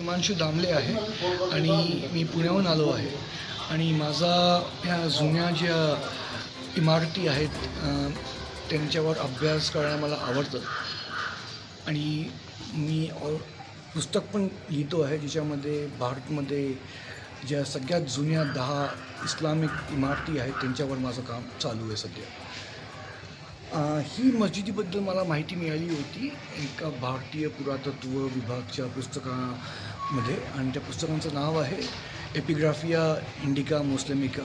हिमांशू दामले आहे आणि मी पुण्याहून आलो आहे आणि माझा ह्या जुन्या ज्या इमारती आहेत त्यांच्यावर अभ्यास करायला मला आवडतं आणि मी पुस्तक पण लिहितो आहे ज्याच्यामध्ये भारतमध्ये ज्या सगळ्यात जुन्या 10 इस्लामिक इमारती आहेत त्यांच्यावर माझं काम चालू आहे सध्या. ही मस्जिदीबद्दल मला माहिती मिळाली होती एका भारतीय पुरातत्व विभागच्या पुस्तकामध्ये आणि त्या पुस्तकाचं नाव आहे एपिग्राफिया इंडिका मुस्लिमिका.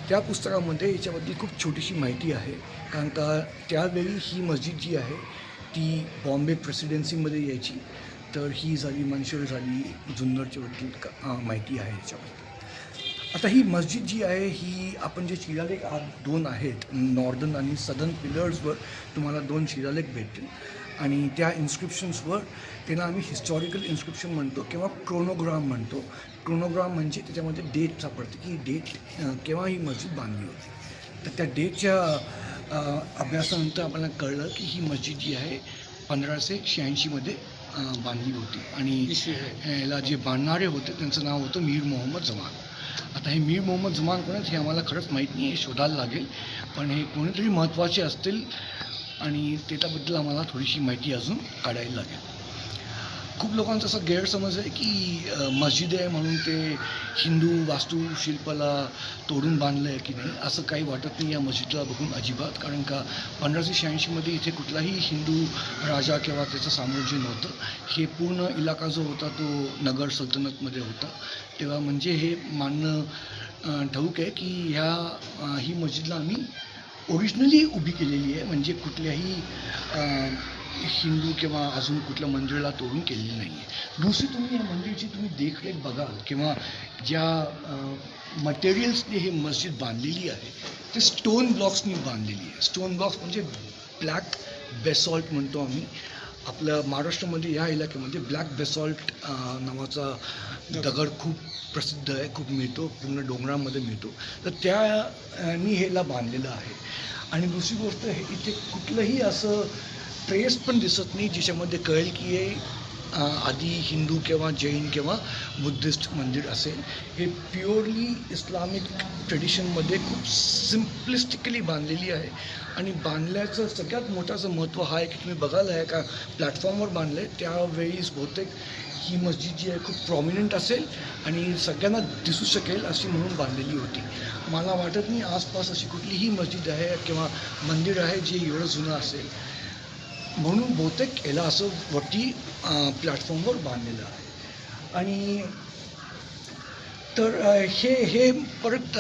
त्या पुस्तकामध्ये याच्याबद्दल खूप छोटीशी माहिती आहे कारण का त्यावेळी ही मस्जिद जी आहे ती बॉम्बे प्रेसिडेन्सीमध्ये यायची. तर ही झाली मनशूर झाली जुन्नरच्याबद्दल माहिती आहे याच्याबद्दल. आता ही मस्जिद जी आहे ही आपण जे शिलालेख दोन आहेत नॉर्दर्न आणि सदर्न पिलर्सवर तुम्हाला 2 शिलालेख भेटतील आणि त्या इन्स्क्रिप्शन्सवर त्यांना आम्ही हिस्टॉरिकल इन्स्क्रिप्शन म्हणतो किंवा क्रोनोग्राम म्हणतो. क्रोनोग्राम म्हणजे त्याच्यामध्ये डेट सापडते की डेट केव्हा ही मस्जिद बांधली होती. तर त्या डेटच्या अभ्यासानंतर आपल्याला कळलं की ही मस्जिद जी आहे 1586मध्ये बांधली होती आणि याला जे बांधणारे होते त्यांचं नाव होतं मीर मोहम्मद जमान. आता हे मीर मोहम्मद जमान कोण आहेत हे आम्हाला खरंच माहीत नाही, हे शोधायला लागेल, पण हे कोणीतरी महत्त्वाचे असतील आणि त्याच्याबद्दल आम्हाला थोडीशी माहिती अजून काढायला लागेल. खूप लोकांचा असा गैरसमज आहे की मस्जिद आहे म्हणून ते हिंदू वास्तुशिल्पाला तोडून बांधलं आहे की नाही, असं काही वाटत नाही या मस्जिदला बघून अजिबात. कारण का 1586मध्ये इथे कुठलाही हिंदू राजा किंवा त्याचं साम्राज्य नव्हतं. हे पूर्ण इलाका जो होता तो नगर सल्तनतमध्ये होता. तेव्हा म्हणजे हे मानणं ठाऊक आहे की ही मस्जिदला आम्ही ओरिजिनली उभी केलेली आहे, म्हणजे कुठल्याही हिंदू किंवा अजून कुठल्या मंदिराला तोडून केलेली नाही आहे. दुसरी तुम्ही या मंदिरची तुम्ही देखरेख बघाल किंवा ज्या मटेरियल्सने हे मस्जिद बांधलेली आहे ते स्टोन ब्लॉक्सनी बांधलेली आहे. स्टोन ब्लॉक्स म्हणजे ब्लॅक बेसॉल्ट म्हणतो आम्ही. आपल्या महाराष्ट्रामध्ये या इलाक्यामध्ये ब्लॅक बेसॉल्ट नावाचा दगड खूप प्रसिद्ध आहे, खूप मिळतो, पूर्ण डोंगरामध्ये मिळतो. तर त्यानी ह्याला बांधलेलं आहे. आणि दुसरी गोष्ट हे इथे कुठलंही असं ट्रेस पण दिसत नाही ज्याच्यामध्ये कळेल की हे आधी हिंदू किंवा जैन किंवा बुद्धिस्ट मंदिर असेल. हे प्युअरली इस्लामिक ट्रेडिशनमध्ये खूप सिम्प्लिस्टिकली बांधलेली आहे आणि बांधल्याचं सगळ्यात मोठं महत्त्व हा आहे की तुम्ही बघायला आहे का प्लॅटफॉर्मवर बांधलं आहे त्यावेळीस बहुतेक ही मस्जिद जी आहे खूप प्रॉमिनंट असेल आणि सगळ्यांना दिसू शकेल अशी म्हणून बांधलेली होती. मला वाटत नाही आसपास अशी कुठलीही मस्जिद आहे किंवा मंदिर आहे जे एवढं जुनं असेल, म्हणून बहुतेक याला असं वरती प्लॅटफॉर्मवर बांधलेलं आहे. आणि तर हे परत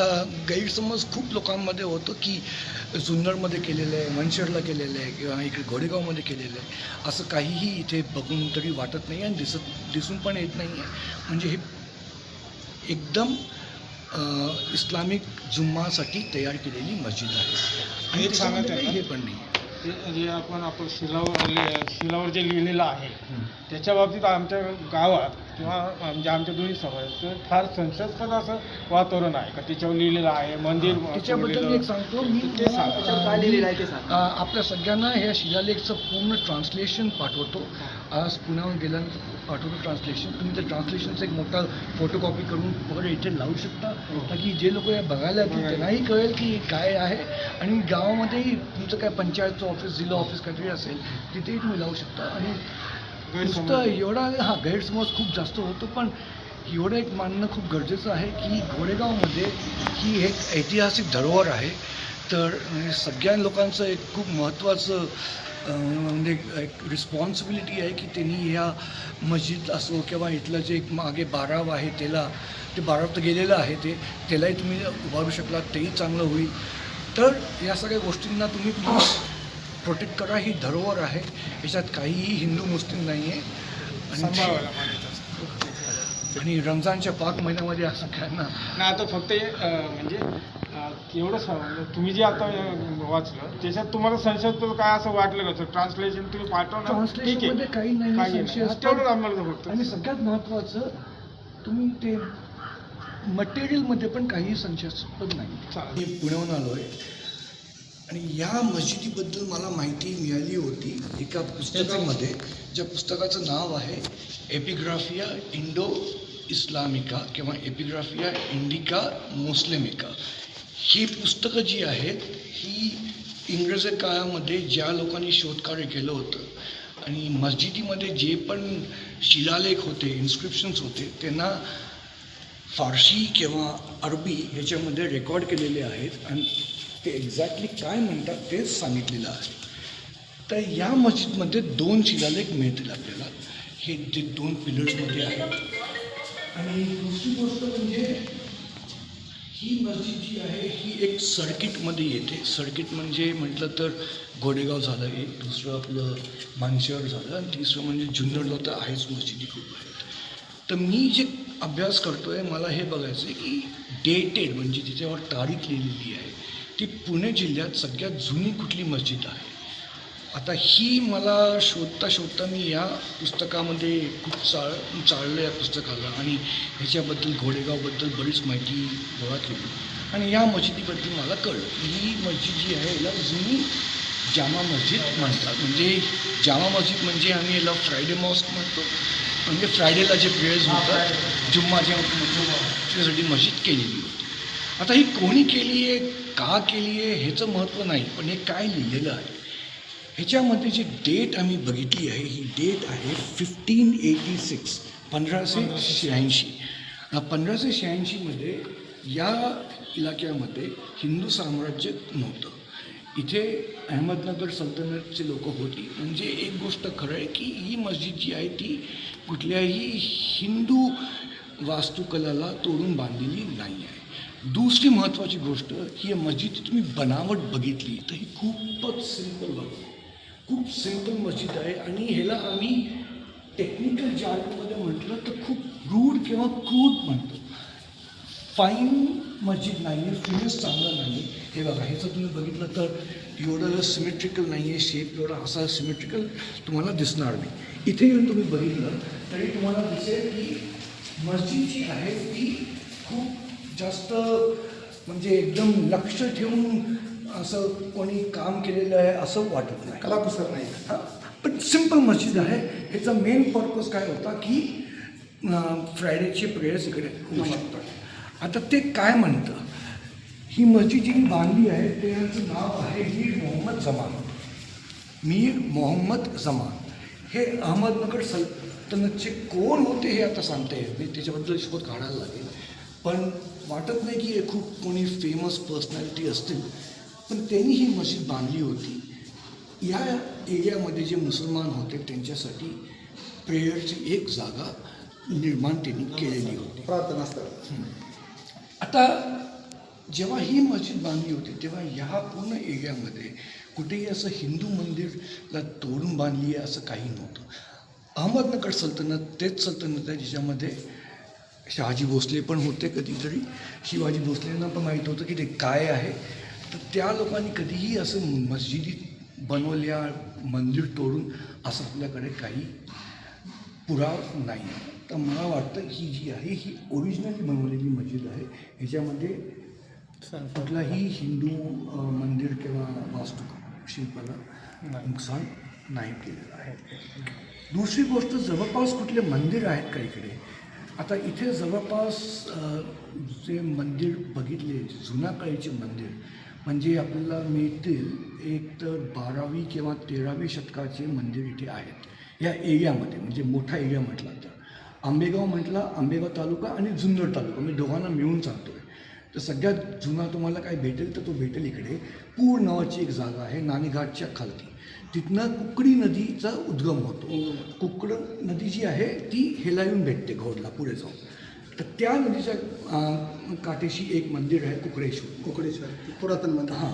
गैरसमज खूप लोकांमध्ये होतं की जुन्नरमध्ये केलेलं आहे, मनशेरला केलेलं आहे किंवा इकडे घोडेगावमध्ये केलेलं आहे. असं काहीही इथे बघून तरी वाटत नाही आणि दिसून पण येत नाही आहे. म्हणजे हे एकदम इस्लामिक जुम्मासाठी तयार केलेली मस्जिद आहे आणि त्याच्यामध्ये हे पण नाही. जे आपण शिलावर जे लिहिलेलं आहे त्याच्या बाबतीत आमच्या गावात किंवा म्हणजे आमच्या दोन्ही समाजात फार संशयास्पद असं वातावरण आहे का त्याच्यावर लिहिलेलं आहे मंदिर. त्याच्याबद्दल एक सांगतो मी ते काय लिहिलेलं आहे ते सांग. आपल्या सगळ्यांना ह्या शिलालेखचं पूर्ण ट्रान्सलेशन पाठवतो. आज पुण्याहून गेल्यानंतर पाठवतो ट्रान्सलेशन. तुम्ही त्या ट्रान्सलेशनचा एक मोठा फोटोकॉपी करून वगैरे इथे लावू शकता की जे लोक या बघायला येतील त्यांनाही कळेल की काय आहे. आणि गावामध्येही तुमचं काय पंचायतचं ऑफिस जिल्हा ऑफिस काहीतरी असेल तिथेही तुम्ही लावू शकता. आणि नुसतं एवढा गैरसमज खूप जास्त होतो, पण एवढं एक मानणं खूप गरजेचं आहे की घोडेगावमध्ये ही एक ऐतिहासिक धरोहर आहे. तर सगळ्या लोकांचं एक खूप महत्त्वाचं म्हणजे एक रिस्पॉन्सिबिलिटी आहे की त्यांनी ह्या मस्जिद असो किंवा इथलं जे एक मागे बाराव आहे ते बाराव तर गेलेलं आहे त्यालाही तुम्ही उभारू शकला तेही चांगलं होईल. तर या सगळ्या गोष्टींना तुम्ही प्रोटेक्ट करा. ही धरोहर आहे, याच्यात काहीही हिंदू मुस्लिम नाही आहे. आणि रमजानच्या पाक महिन्यामध्ये असं काय ना आता फक्त म्हणजे एवढं तुम्ही जे आता वाचलं त्याच्यात तुम्हाला संशयास्पद काय असं वाटलं का? ट्रान्सलेशन तुम्ही पाठवलं ट्रान्सलेशनमध्ये काही नाही तेवढं आम्हाला फक्त. आणि सगळ्यात महत्त्वाचं तुम्ही ते मटेरियलमध्ये पण काही संशयास्पद नाही. मी पुण्याहून आलो आहे आणि या मस्जिदीबद्दल मला माहिती मिळाली होती एका पुस्तकामध्ये, ज्या पुस्तकाचं नाव आहे एपिग्राफिया इंडो इस्लामिका किंवा एपिग्राफिया इंडिका मुस्लिमिका. ही पुस्तकं जी आहेत ही इंग्रजी काळामध्ये ज्या लोकांनी शोधकार्य केलं होतं आणि मस्जिदीमध्ये जे पण शिलालेख होते, इन्स्क्रिप्शन्स होते, त्यांना फारसी किंवा अरबी ह्याच्यामध्ये रेकॉर्ड केलेले आहेत आणि ते एक्झॅक्टली काय म्हणतात तेच सांगितलेलं आहे. तर या मस्जिदमध्ये 2 शिलालेख मिळतील आपल्याला, हे जे 2 पिलर्समध्ये आहेत. आणि दुसरी गोष्ट म्हणजे ही मस्जिद जी आहे ही एक सर्किटमध्ये येते. सर्किट म्हणजे म्हटलं तर गोडेगाव झालं एक, दुसरं आपलं मानशहर झालं आणि तिसरं म्हणजे जुन्नरला तर आहेच मस्जिदी खूप आहेत. तर मी जे अभ्यास करतो आहे मला हे बघायचं आहे की डेटेड म्हणजे जिच्यावर तारीख लिहिलेली आहे ती पुणे जिल्ह्यात सगळ्यात जुनी कुठली मस्जिद आहे. आता ही मला शोधता शोधता मी या पुस्तकामध्ये खूप चाललं या पुस्तकाला आणि ह्याच्याबद्दल घोडेगावबद्दल बरीच माहिती गोळा केली आणि या मस्जिदीबद्दल मला कळलं की ही मस्जिद जी आहे याला जुनी जामा मस्जिद म्हणतात. म्हणजे जामा मस्जिद म्हणजे आम्ही याला फ्रायडे मॉस्क म्हणतो, म्हणजे फ्रायडेला जे प्रेयर्स होतात जुम्माच्या त्यासाठी मस्जिद केलेली होती. आता ही कोणी केली आहे, का केली आहे ह्याचं महत्त्व नाही, पण हे काय लिहिलेलं आहे ह्याच्यामध्ये जी डेट आम्ही बघितली आहे ही डेट आहे 1586, 1586. 1586मध्ये या इलाक्यामध्ये हिंदू साम्राज्य नव्हतं. इथे अहमदनगर सल्तनतचे लोक होती. म्हणजे एक गोष्ट खरं आहे की ही मस्जिद जी आहे ती कुठल्याही हिंदू वास्तुकलाला तोडून बांधलेली नाही आहे. दुसरी महत्त्वाची गोष्ट ही मस्जिदची तुम्ही बनावट बघितली तर ही खूपच सिंपल आहे, खूप सिंपल मस्जिद आहे आणि ह्याला आम्ही टेक्निकल जार्गनमध्ये म्हटलं तर खूप रूड किंवा क्रूड म्हणतो. फाईन मस्जिद नाही आहे, फिनिश चांगलं नाही. हे बघा ह्याचं तुम्ही बघितलं तर एवढं सिमेट्रिकल नाही आहे, शेप एवढा असा सिमेट्रिकल तुम्हाला दिसणार नाही. इथे येऊन तुम्ही बघितलं तरी तुम्हाला दिसेल की मस्जिद जी आहे ती खूप जास्त म्हणजे एकदम लक्ष ठेवून असं कोणी काम केलेलं आहे असं वाटत नाही, कलाकुसर नाही. हां, पण सिम्पल मस्जिद आहे. ह्याचा मेन पर्पज काय होता की फ्रायडेचे प्रेयर्स इकडे होऊ शकतात. आता ते काय म्हणतं, ही मस्जिद जी बांधली आहे त्याचं नाव आहे मीर मोहम्मद जमान. मीर मोहम्मद जमान हे अहमदनगर सल्तनतचे कोण होते हे आता सांगता येत नाही, त्याच्याबद्दल शोध काढायला लागेल. पण वाटत नाही की हे खूप कोणी फेमस पर्सनॅलिटी असतील, पण त्यांनी ही मस्जिद बांधली होती. या एरियामध्ये जे मुसलमान होते त्यांच्यासाठी प्रेयरची एक जागा निर्माण त्यांनी केलेली होती, प्रार्थनास्थळ. आता जेव्हा ही मस्जिद बांधली होती तेव्हा ह्या पूर्ण एरियामध्ये कुठेही असं हिंदू मंदिरला तोडून बांधली आहे असं काही नव्हतं. अहमदनगर सल्तनत तेच सल्तनत आहे ज्याच्यामध्ये शहाजी भोसले पण होते. कधीतरी शिवाजी भोसलेंना पण माहीत होतं की ते काय आहे. तर त्या लोकांनी कधीही असं मस्जिदी बनवल्या, मंदिर तोडून असं आपल्याकडे काही पुरावा नाही. तर मला वाटतं ही जी आहे ही ओरिजिनली बनवलेली मस्जिद आहे. ह्याच्यामध्ये कुठलाही हिंदू मंदिर किंवा वास्तुशिल्पाला नुकसान नाही केलेलं आहे. दुसरी गोष्ट, जवळपास कुठले मंदिर आहेत का इकडे. आता इथे जवळपास जे मंदिर बघितले जुन्या काळीचे मंदिर म्हणजे आपल्याला मिळतील एक तर 12वी किंवा 13वी शतकाचे मंदिर इथे आहेत या एरियामध्ये. म्हणजे मोठा एरिया म्हटला तर आंबेगाव म्हटला, आंबेगाव तालुका आणि जुन्नर तालुका मी दोघांना मिळून सांगतो आहे. तर सगळ्यात जुना तुम्हाला काय भेटेल तर तो भेटेल इकडे पूर नावाची एक जागा आहे नाणेघाटच्या खालती. तिथनं कुकडी नदीचा उद्गम होतो. कुकड नदी जी आहे ती ह्याला येऊन भेटते घोडला पुढे जाऊन. तर त्या नदीच्या काठेशी एक मंदिर आहे कुकडेश्वर पुरातन मंदिर. हां,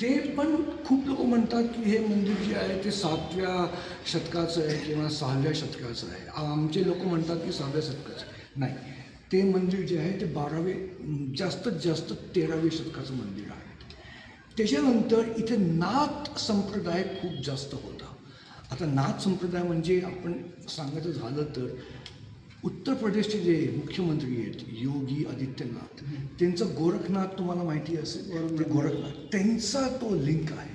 ते पण खूप लोक म्हणतात की हे मंदिर जे आहे ते 7व्या शतकाचं आहे किंवा 6व्या शतकाचं आहे. आमचे लोक म्हणतात की 6व्या शतकाचं आहे. नाही, ते मंदिर जे आहे ते 12वे जास्तीत जास्त 13वे शतकाचं मंदिर आहे. त्याच्यानंतर इथे नाथ संप्रदाय खूप जास्त होता. आता नाथ संप्रदाय म्हणजे आपण सांगायचं झालं तर उत्तर प्रदेशचे जे मुख्यमंत्री आहेत योगी आदित्यनाथ, त्यांचं गोरखनाथ तुम्हाला माहिती असेल, ते गोरखनाथ त्यांचा तो लिंक आहे.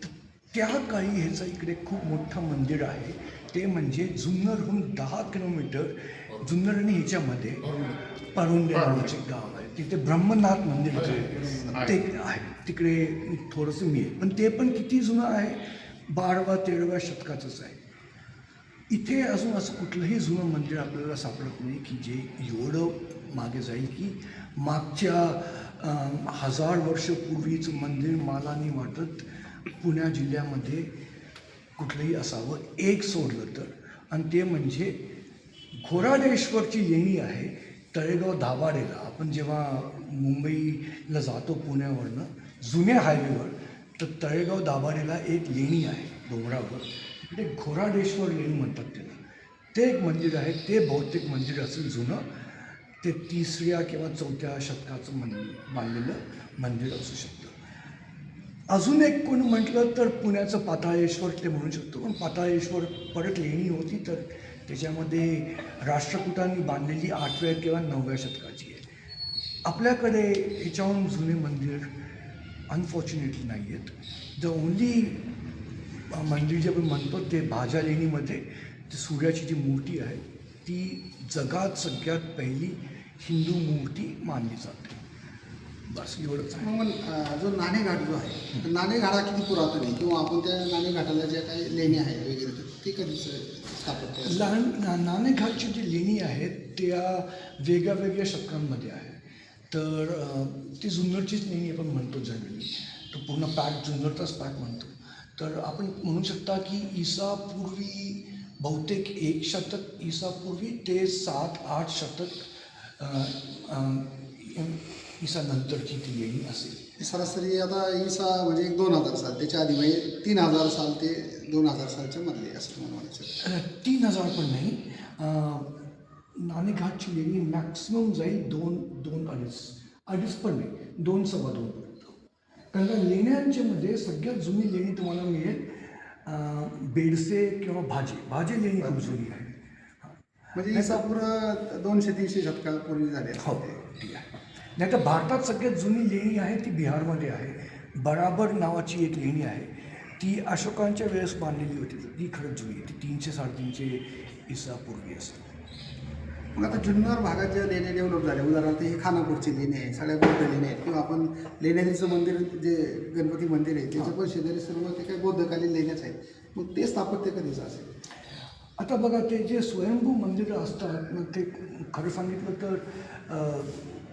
तर त्या काळी ह्याचं इकडे खूप मोठं मंदिर आहे. ते म्हणजे जुन्नरहून 10 किलोमीटर, जुन्नर आणि ह्याच्यामध्ये पारुंडे नावाचे गाव आहे. तिथे ब्रह्मनाथ मंदिर ते आहे. तिकडे थोडंसं मी आहे, पण ते पण किती जुनं आहे, 12व्या-13व्या शतकाचंच आहे. इथे अजून असं कुठलंही जुनं मंदिर आपल्याला सापडत नाही की जे एवढं मागे जाईल की मागच्या 1000 वर्षपूर्वीचं मंदिर मला नाही वाटत पुणे जिल्ह्यामध्ये कुठलंही असावं, एक सोडलं तर. आणि ते म्हणजे घोराडेश्वरची लेणी आहे तळेगाव दाभाडेला. आपण जेव्हा मुंबईला जातो पुण्यावरनं जुन्या हायवेवर, तर तळेगाव दाभाडेला एक लेणी आहे डोंगरावर, ते घोराडेश्वर लेणी म्हणतात त्याला. ते एक मंदिर आहे. ते बहुतेक मंदिर असेल जुनं, ते 3ऱ्या किंवा 4थ्या शतकाचं बांधलेलं मंदिर असू शकतं. अजून एक कोण म्हटलं तर पुण्याचं पाताळेश्वर ते म्हणू शकतो. पण पाताळेश्वर परत लेणी होती, तर त्याच्यामध्ये राष्ट्रकूटांनी बांधलेली 8व्या किंवा 9व्या शतकाची आहे. आपल्याकडे ह्याच्याहून जुने मंदिर अनफॉर्च्युनेटली नाही आहेत. द ओनली मंदिर जे आपण म्हणतो ते भाजा लेणीमध्ये ती सूर्याची जी मूर्ती आहे ती जगात सगळ्यात पहिली हिंदू मूर्ती मानली जाते. बस एवढंच आहे. मग जो नाणेघाट जो आहे, तर नाणेघाट हा किती पुरातन आहे, किंवा आपण त्या नाणेघाटाला ज्या काही लेणी आहेत वगैरे तर ते कधीच स्थापत्य आहे? नाणेघाटची जी लेणी आहेत त्या वेगळ्या शतकांमध्ये आहे. तर ती जुन्नरचीच लेणी आपण म्हणतो जनरली. तो पूर्ण पॅक जुन्नरचाच पॅक म्हणतो. तर आपण म्हणू शकता की ईसापूर्वी बहुतेक 1 शतक ईसापूर्वी ते 7-8 शतक ईसा नंतरची ती लेणी असेल. सरासरी आता ईसा म्हणजे 2000 साल, त्याच्या आधी म्हणजे 3000 साल ते 2000 सालच्या मधले असं तुम्हाला म्हणायचं? 3000 पण नाही. नाणेघाटची लेणी मॅक्सिमम जाईल 2-2.5 पण नाही, 2-2.25 पर्यंत. कारण का लेण्यांच्या मध्ये सगळ्यात जुनी लेणी तुम्हाला मिळेल बेडसे किंवा भाजे लेणी खूप जुनी आहे. म्हणजे ईसापूर्व 200-300 शतकापूर्वी झाले. हो, ठीक आहे. नाही तर भारतात सगळ्यात जुनी लेणी आहे ती बिहारमध्ये आहे. बराबर नावाची एक लेणी आहे, ती अशोकांच्या वेळेस बांधलेली होती. ती खरंच जुनी आहे. ती 300-350 ईसापूर्वी असते. मग आता जुन्नर भागात ज्या लेण्या डेव्हलप झाल्या, उदाहरणार्थ ही खानापूरची लेणी आहे, सगळ्या बौद्ध लेण्या आहेत, किंवा आपण लेण्याचं मंदिर जे गणपती मंदिर आहे त्याच्या पण शेजारी सर्व ते काही बौद्धकालीन लेण्याच आहेत. मग ते स्थापत्य कधीचं असेल? आता बघा, ते जे स्वयंभू मंदिरं असतात मग ते खरं सांगितलं तर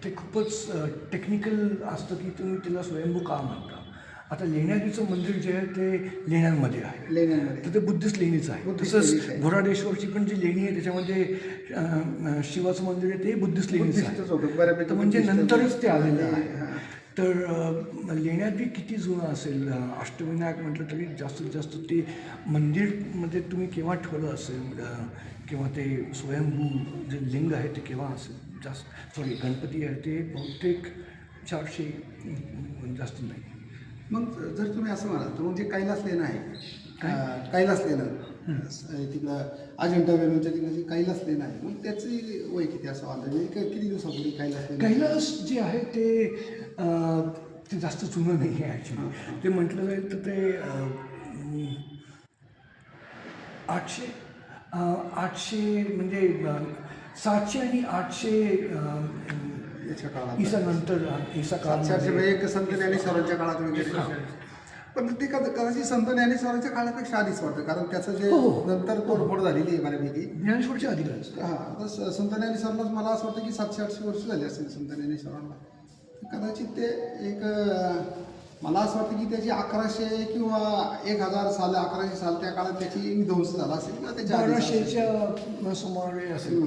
ते खूपच टेक्निकल असतं की तुम्ही त्याला स्वयंभू का म्हणता. आता लेण्याद्रीचं मंदिर जे आहे ते लेण्यांमध्ये आहे. लेण्यांमध्ये तर ते बुद्धिस्ट लेणीचं आहे. तसंच घोराडेश्वरची पण जी लेणी आहे त्याच्यामध्ये शिवाचं मंदिर आहे ते बुद्धिस्ट लेणीचं आहे. बऱ्यापैकी म्हणजे नंतरच ते आलेलं आहे. तर लेण्याद्री किती जुनं असेल, अष्टविनायक म्हटलं तरी जास्तीत जास्त ते मंदिरमध्ये तुम्ही केव्हा ठेवलं असेल, किंवा ते स्वयंभू जे लिंग आहे ते केव्हा असेल, गणपती आहे ते बहुतेक 400 जास्त नाही. मग जर तुम्ही असं म्हणाल तर मग जे कैलास लेणं आहे, कैलास लेणं तिकडं अजिंठा वेरूळच्या तिकडे जे कैलास लेणं आहे, मग त्याची वय किती असं वाटतं, म्हणजे किती दिवसापूर्वी कैलास जे आहे ते जास्त जुनं नाही आहे ॲक्च्युली. ते म्हटलं जाईल तर ते 800 म्हणजे 700 आणि 800 याच्या काळात, ईसा नंतर, ईसा काळात एक संत ज्ञानेश्वरांच्या काळात वगैरे. पण ते कदाचित संत ज्ञानेश्वरांच्या काळापेक्षा आधीच वाटतं, कारण त्याचं जे नंतर तोडफोड झालेली आहे बऱ्यापैकी. ज्ञानेश्वरच्या आधीच. हां, तर संत ज्ञानेश्वरांनाच मला असं वाटतं की 700-800 वर्ष झाली असेल संत ज्ञानेश्वरांना. कदाचित ते एक मला असं वाटतं की त्याची 1100 किंवा 1000 साल, 1100 साल त्या काळात त्याची विध्वंस झाला असेल किंवा त्याच्या 1200च्या सुमारे असेल.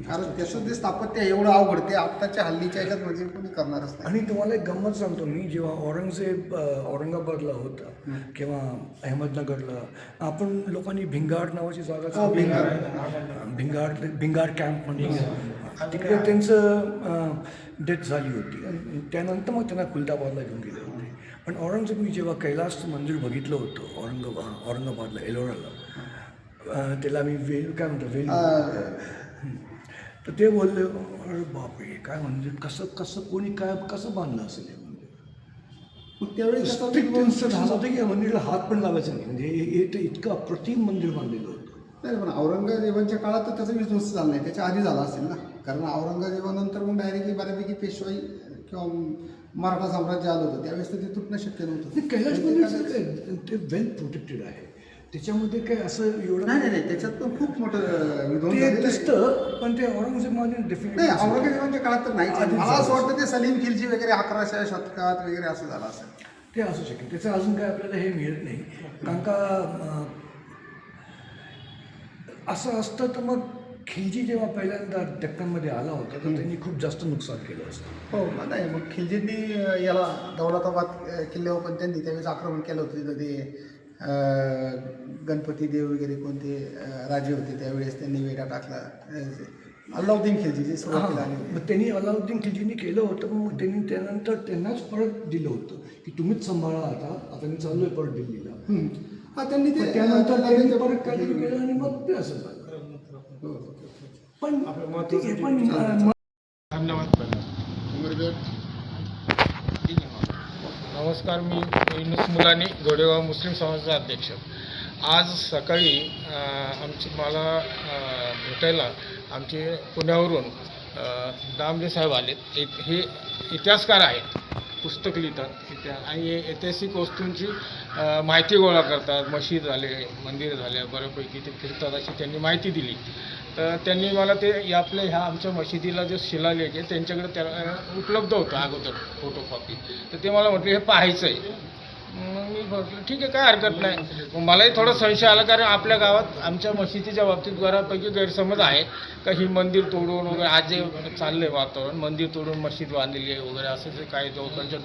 कारण त्याचं ते स्थापत्य एवढं अवघड ते आत्ताच्या हल्लीच्या ह्याच्यात म्हणजे कोणी करणारच नाही. आणि तुम्हाला एक गंमत सांगतो मी, जेव्हा औरंगजेब औरंगाबादला होता किंवा अहमदनगरला, आपण लोकांनी भिंगार नावाची जागा, भिंगार कॅम्प म्हणून तिकडे त्यांचं डेथ झाली होती. आणि त्यानंतर मग त्यांना खुलदाबादला घेऊन गेले होते. पण औरंगजेबनी जेव्हा कैलासचं मंदिर बघितलं होतं औरंगाबादला, एलोराला, त्याला मी काय म्हणतो तर ते बोलले अरे बापरे काय मंदिर कसं कोणी काय कसं बांधलं असेल हे मंदिर. मग त्यावेळी त्याचा स्ट्रिक्ट विध्वंस इन्स्ट्रक्शन झाला. होते की या मंदिराला हात पण लावायचा नाही, म्हणजे हे ते इतकं अप्रतिम मंदिर बांधलेलं होतं. नाही पण औरंगजेबांच्या काळात तर त्याचा विध्वंस झाला नाही, त्याच्या आधी झाला असेल ना, कारण औरंगजेबानंतर मग डायरेक्टली बऱ्यापैकी पेशवाई किंवा मराठा साम्राज्य आलं होतं, त्यावेळेस तर ते तुटणं शक्य नव्हतं. ते कैलास मंदिर ते वेल प्रोटेक्टेड आहे, त्याच्यामध्ये काय असं एवढं नाही त्याच्यात पण खूप मोठं विध्वंस ते झालेलं आहे. दिसतं, पण ते औरंगजेबाने नाही डेफिनेटली औरंगजेबांच्या काळात तर नाहीच. आधीच मला असं झालं वाटतं ते सलीम खिलजी वगैरे 1100 शतकात वगैरे असं झालं असेल. ते असू शकेल. त्याचं अजून काय आपल्याला हे मिळत नाही, कारण का असं असतं तर मग खिलजी जेव्हा पहिल्यांदा डेक्कनमध्ये आला होता तर त्यांनी खूप जास्त नुकसान केलं असतं. हो मग नाही मग खिलजींनी याला दौलताबाद किल्ल्यावर पण त्यांनी त्यावेळेस आक्रमण केलं होतं. तिथं ते गणपती देव वगैरे कोणते राजे होते त्यावेळेस त्यांनी वेढा टाकला. अल्लाउद्दीन खिलजी जे सुरुवातीला आले होते. मग त्यांनी अलाउद्दीन खिलजींनी केलं होतं, मग त्यांनी त्यानंतर त्यांनाच परत दिलं होतं की तुम्हीच सांभाळा, आता मी चाललोय परत दिल्लीला. हा त्यांनी ते पण त्यानंतर त्यांनी परत काहीतरी केलं आणि मग ते असं झालं. पण ठीक आहे, पण धन्यवाद. नमस्कार, मी युनुस मुलानी, घोडेगाव मुस्लिम समाजाचा अध्यक्ष. आज सकाळी मला भेटायला आमचे पुण्यावरून दामले साहेब आलेत. हे इतिहासकार आहेत, पुस्तक लिहितात आणि ऐतिहासिक वस्तूंची माहिती गोळा करतात. मशीद झाले, मंदिर झाले, बऱ्यापैकी ते फिरतात अशी त्यांनी माहिती दिली. तर त्यांनी मला ते आपल्या ह्या आमच्या मशिदीला जे शिलालेख आहे त्यांच्याकडे त्याला उपलब्ध होतं अगोदर फोटोकॉपी. तर ते मला म्हटले हे पाहायचं आहे. मग मी म्हटलं ठीक आहे, काय हरकत नाही. मग मलाही थोडा संशय आला, कारण आपल्या गावात आमच्या मशिदीच्या बाबतीत बऱ्यापैकी गैरसमज आहे का ही मंदिर तोडून वगैरे आज जे चाललं आहे वातावरण, मंदिर तोडून मशीद बांधलेली आहे वगैरे असं जे काही लोकांच्या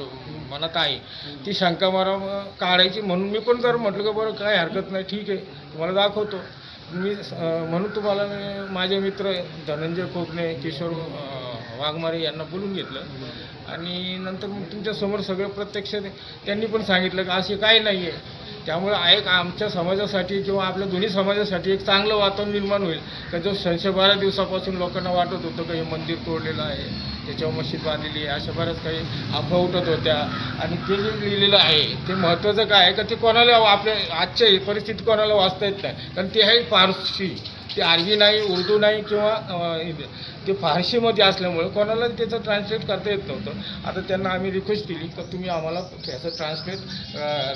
मनात आहे ती शंका मला काढायची. म्हणून मी पण जर म्हटलं की बरं काय हरकत नाही, ठीक आहे तुम्हाला दाखवतो. मी म्हणून तुम्हाला मी माझे मित्र धनंजय कोकणे, किशोर वाघमारे यांना बोलून घेतलं आणि नंतर मग तुमच्यासमोर सगळं प्रत्यक्ष त्यांनी पण सांगितलं की असे काही नाही आहे. त्यामुळे एक आमच्या समाजासाठी किंवा आपल्या दोन्ही समाजासाठी एक चांगलं वातावरण निर्माण होईल का जो 12 दिवसापासून लोकांना वाटत होतं की हे मंदिर तोडलेलं आहे, त्याच्यावर मशीद बांधलेली आहे, अशा बऱ्याच काही अफवा उठत होत्या. आणि ते जे लिहिलेलं आहे ते महत्त्वाचं काय आहे का ते कोणाला आपल्या आजच्या परिस्थितीत कोणाला वाचता येत नाही, कारण ते आहे फारसी, ते अरबी नाही, उर्दू नाही किंवा ते फारशीमध्ये असल्यामुळे कोणाला त्याचं ट्रान्सलेट करता येत नव्हतं. आता त्यांना आम्ही रिक्वेस्ट केली की तुम्ही आम्हाला त्याचं ट्रान्सलेट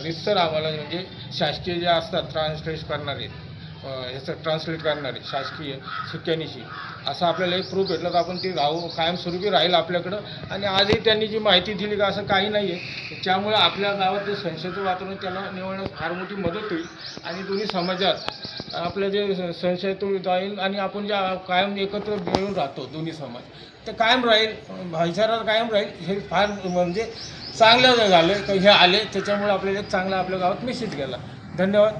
रितसर आम्हाला, म्हणजे शासकीय जे असतात ट्रान्सलेट करणारे, ह्याचं ट्रान्सलेट करणारे शासकीय शिक्क्यानिशी असं आपल्याला एक प्रूफ भेटलं तर आपण ते कायमस्वरूपी राहील आपल्याकडं. आणि आजही त्यांनी जी माहिती दिली का असं काही नाही आहे, त्यामुळे आपल्या गावात जे संशयाचं वातावरण त्याला निवडण्यास फार मोठी मदत होईल आणि दोन्ही समाजात आपलं जे संशय तो जाईल आणि आपण ज्या कायम एकत्र मिळून राहतो दोन्ही समाज, तर कायम राहील, भाईचारा कायम राहील. हे फार म्हणजे चांगलं झालं की हे आले, त्याच्यामुळे आपल्याला एक चांगला आपल्या गावात मेसेज गेला. धन्यवाद.